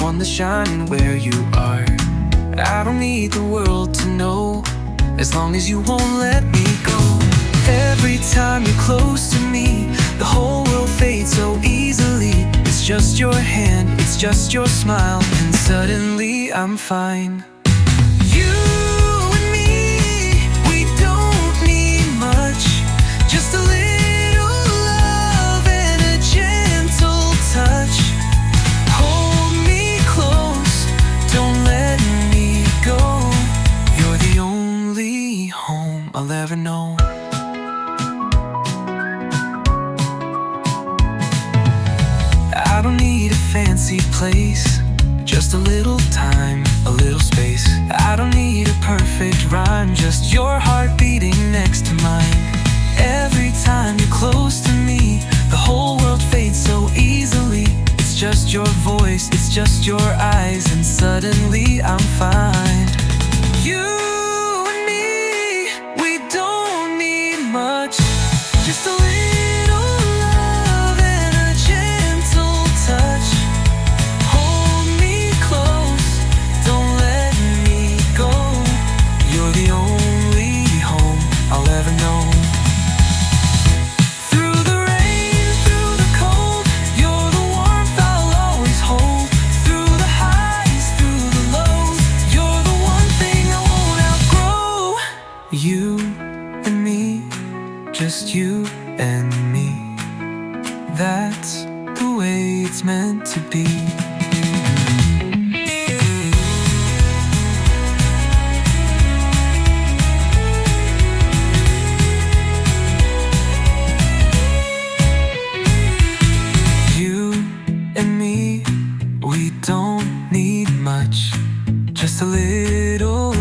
one that's shining where you are. I don't need the world to know, as long as you won't let me go. Every time you're close to me, the whole world fades so easily. It's just your hand, it's just your smile, and suddenly I'm fine. You and me, we don't need much, just a little love and a gentle touch. Hold me close, don't let me go. You're the only home I'll ever know. I don't need a fancy place, just a little time, a little space. I don't need a perfect rhyme, just your heart beating next to mine. Every time you're close to me, the whole world fades so easily. It's just your voice, it's just your eyes, and suddenly I'm fine. You and me, we don't need much, just a little love and a gentle touch. Hold me close, don't let me go. You're the only home I'll ever know. Through the rain, through the cold, you're the warmth I'll always hold. Through the highs, through the lows, you're the one thing I won't outgrow. You and me, just you and me. That's the way it's meant to be. You and me, we don't need much, just a little